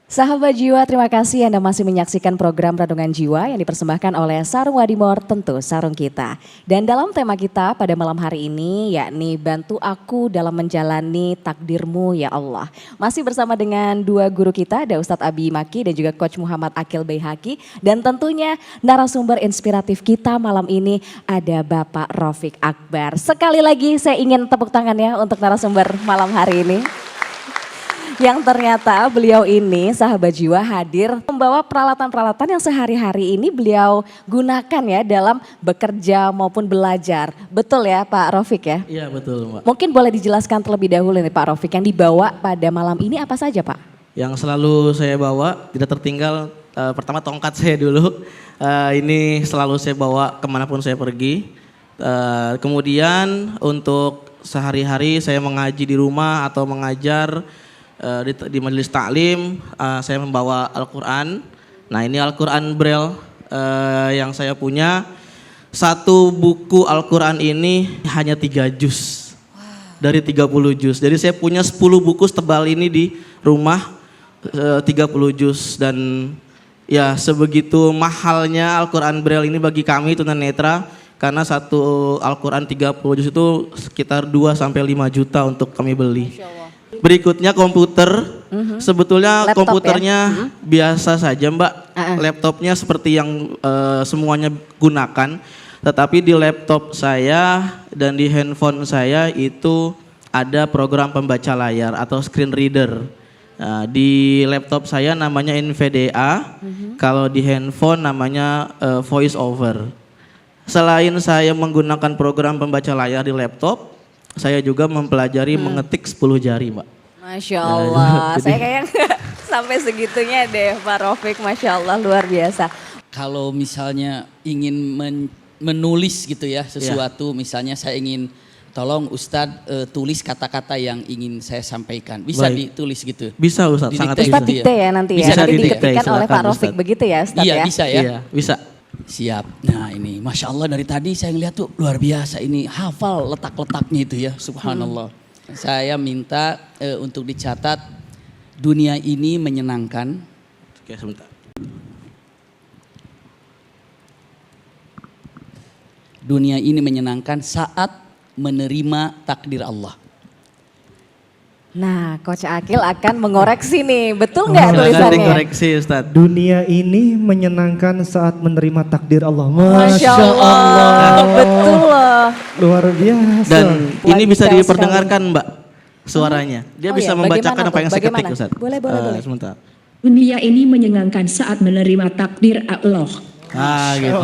Sahabat Jiwa, terima kasih Anda masih menyaksikan program Renungan Jiwa yang dipersembahkan oleh Sarung Wadimor, tentu sarung kita. Dan dalam tema kita pada malam hari ini yakni bantu aku dalam menjalani takdirmu ya Allah. Masih bersama dengan dua guru kita, ada Ustadz Abi Maki dan juga Coach Muhammad Akil Baihaqi. Dan tentunya narasumber inspiratif kita malam ini ada Bapak Rafiq Akbar. Sekali lagi saya ingin tepuk tangan ya untuk narasumber malam hari ini. Yang ternyata beliau ini sahabat jiwa hadir membawa peralatan-peralatan yang sehari-hari ini beliau gunakan ya dalam bekerja maupun belajar. Betul ya Pak Rafiq ya? Iya betul Mbak. Mungkin boleh dijelaskan terlebih dahulu nih Pak Rafiq yang dibawa pada malam ini apa saja Pak? Yang selalu saya bawa tidak tertinggal pertama tongkat saya dulu. Ini selalu saya bawa kemanapun saya pergi. Kemudian untuk sehari-hari saya mengaji di rumah atau mengajar di majelis taklim, saya membawa Al-Quran. Nah ini Al-Quran Braille yang saya punya. Satu buku Al-Quran ini hanya 3 juz dari 30 juz. Jadi saya punya 10 buku tebal ini di rumah 30 juz. Dan ya sebegitu mahalnya Al-Quran Braille ini bagi kami tunanetra. Karena satu Al-Quran 30 juz itu sekitar 2-5 juta untuk kami beli. Berikutnya komputer, sebetulnya laptop komputernya ya? Biasa saja Mbak, laptopnya seperti yang semuanya gunakan. Tetapi di laptop saya dan di handphone saya itu ada program pembaca layar atau screen reader. Nah, di laptop saya namanya NVDA, kalau di handphone namanya voice over. Selain saya menggunakan program pembaca layar di laptop, saya juga mempelajari mengetik 10 jari Mbak. Masya Allah, saya kayak sampai segitunya deh Pak Rafiq, Masya Allah luar biasa. Kalau misalnya ingin menulis gitu ya sesuatu, misalnya saya ingin tolong Ustadz tulis kata-kata yang ingin saya sampaikan. Bisa ditulis gitu? Bisa Ustadz, sangat bisa. Ustadz dikte ya nanti bisa ya, nanti didikte, diketikkan oleh Pak Rafiq begitu ya Ustadz iya, ya? Bisa ya? Iya, bisa. Siap. Nah ini Masya Allah dari tadi saya ngeliat tuh luar biasa ini hafal letak-letaknya itu ya, subhanallah. Saya minta untuk dicatat dunia ini menyenangkan. Oke sebentar. Dunia ini menyenangkan saat menerima takdir Allah. Nah, Coach Akil akan mengoreksi nih, betul nggak Silakan tulisannya? dikoreksi Ustadz. Dunia ini menyenangkan saat menerima takdir Allah. Masya Allah, betul loh. Luar biasa. Dan ini bisa detail diperdengarkan Mbak suaranya. Dia Oh bisa iya, membacakan bagaimana apa yang tuh? saya ketik Bagaimana? Ustadz. Boleh. Sebentar. Dunia ini menyenangkan saat menerima takdir Allah. Gitu.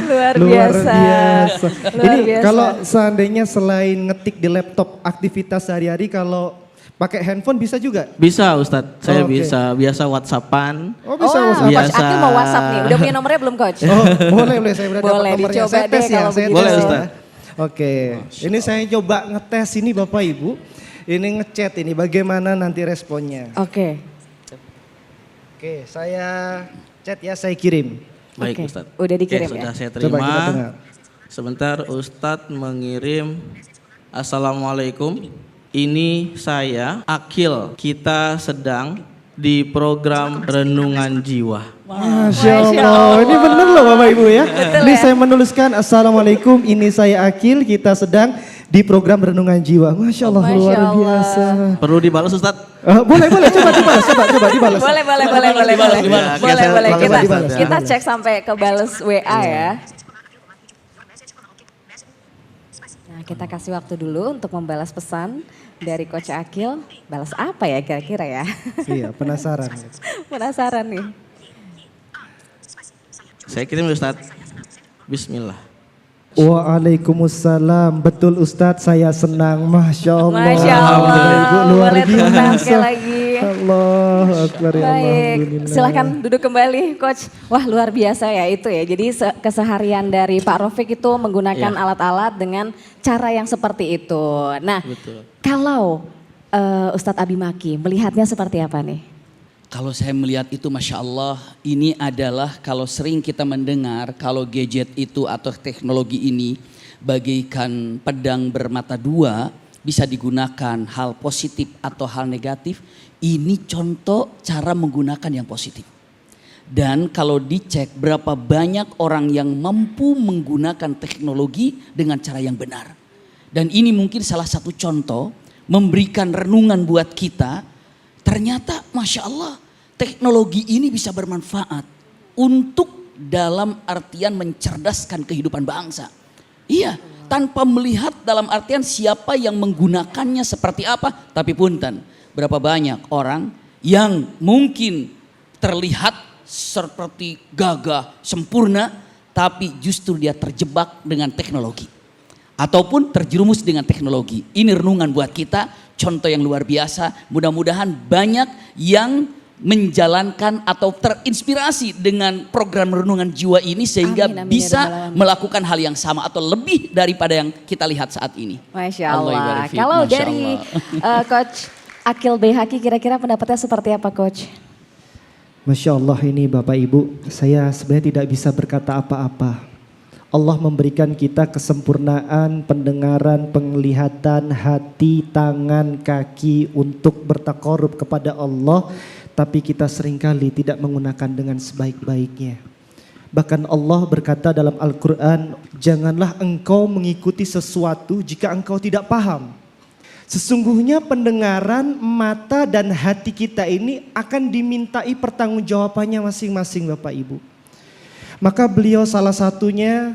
Luar Luar biasa. biasa. Luar Ini biasa. kalau seandainya selain ngetik di laptop aktivitas sehari-hari kalau pakai handphone bisa juga? Bisa Ustadz, saya Oke. biasa WhatsAppan. Oh bisa Wah, WhatsApp. Coach Biasa. Akil mau WhatsApp nih, udah punya nomornya belum Coach? Oh boleh saya berarti Boleh, dapat nomornya. dicoba Saya deh tes ya, kalau saya begitu. Boleh, tes ya. Ustaz. Oke, ini saya coba ngetes ini Bapak Ibu. Ini ngechat ini bagaimana nanti responnya. Oke. Oke, saya chat ya, saya kirim. Baik Oke, Ustadz. udah dikirim Oke, ya? sudah saya Coba kita terima. dengar. Sebentar Ustadz mengirim. Assalamualaikum. Ini saya Akil. Kita sedang di program Renungan Jiwa. Masya Allah, ini benar loh Bapak Ibu ya. Ini saya menuliskan Assalamualaikum, ini saya Akil, kita sedang di program Renungan Jiwa. Masya Allah, Masya luar Allah. biasa. Perlu dibalas Ustadz? Boleh, coba dibalas. Boleh. dibalas. Boleh. Dibalas. Kita cek sampai ke balas WA ya. Nah, kita kasih waktu dulu untuk membalas pesan dari Coach Akil. Balas apa ya kira-kira ya? Iya, penasaran. Penasaran nih. Saya kirim Ustadz. Bismillah. Waalaikumsalam, betul Ustadz, saya senang. Masya Allah. Masya Allah. Ibu, luar Boleh tepuk tangan biasa. sekali lagi. Allah Akbar ya Baik, Alhamdulillah. silahkan duduk kembali Coach. Wah luar biasa ya itu ya. Jadi keseharian dari Pak Rafiq itu menggunakan Ya. alat-alat dengan cara yang seperti itu. Nah, Betul. kalau Ustadz Abi Maki melihatnya seperti apa nih? Kalau saya melihat itu Masya Allah ini adalah kalau sering kita mendengar kalau gadget itu atau teknologi ini bagaikan pedang bermata dua. bisa digunakan hal positif atau hal negatif. Ini contoh cara menggunakan yang positif. Dan kalau dicek berapa banyak orang yang mampu menggunakan teknologi dengan cara yang benar. Dan ini mungkin salah satu contoh memberikan renungan buat kita. Ternyata Masya Allah teknologi ini bisa bermanfaat untuk dalam artian mencerdaskan kehidupan bangsa. Iya, tanpa melihat dalam artian siapa yang menggunakannya seperti apa. Tapi punten, berapa banyak orang yang mungkin terlihat seperti gagah, sempurna, tapi justru dia terjebak dengan teknologi. Ataupun terjerumus dengan teknologi. Ini renungan buat kita, contoh yang luar biasa. Mudah-mudahan banyak yang menjalankan atau terinspirasi dengan program renungan jiwa ini sehingga Amin, amin, ya bisa Rabbal Alamin. melakukan hal yang sama atau lebih daripada yang kita lihat saat ini. Masya Allah Allah. ibarik fiik, Kalau Masya dari Allah. Coach Akil Baihaqi kira-kira pendapatnya seperti apa Coach? Masya Allah ini Bapak Ibu, saya sebenarnya tidak bisa berkata apa-apa. Allah memberikan kita kesempurnaan, pendengaran, penglihatan, hati, tangan, kaki untuk bertakarub kepada Allah. Tapi kita seringkali tidak menggunakan dengan sebaik-baiknya. Bahkan Allah berkata dalam Al-Quran, janganlah engkau mengikuti sesuatu jika engkau tidak paham. Sesungguhnya pendengaran, mata dan hati kita ini akan dimintai pertanggungjawabannya masing-masing Bapak Ibu. Maka beliau salah satunya,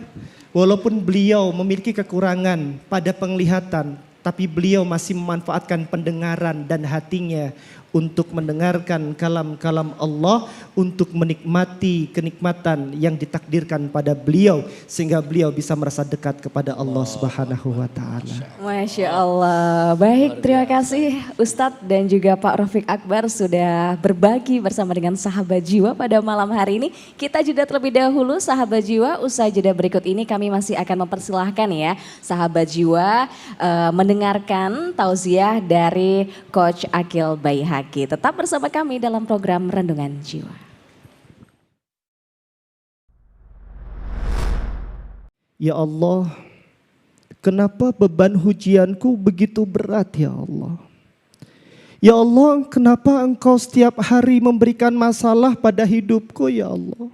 walaupun beliau memiliki kekurangan pada penglihatan, tapi beliau masih memanfaatkan pendengaran dan hatinya untuk mendengarkan kalam-kalam Allah, untuk menikmati kenikmatan yang ditakdirkan pada beliau sehingga beliau bisa merasa dekat kepada Allah Subhanahu wa taala. Masya Allah. Baik, terima kasih Ustadz dan juga Pak Rafiq Akbar sudah berbagi bersama dengan sahabat jiwa pada malam hari ini. Kita jeda terlebih dahulu sahabat jiwa, usai jeda berikut ini kami masih akan mempersilahkan ya sahabat jiwa mendengarkan tausiah dari Coach Akil Baihaqi. Tetap bersama kami dalam program Rendungan Jiwa. Ya Allah, kenapa beban ujianku begitu berat ya Allah? Ya Allah, kenapa Engkau setiap hari memberikan masalah pada hidupku ya Allah?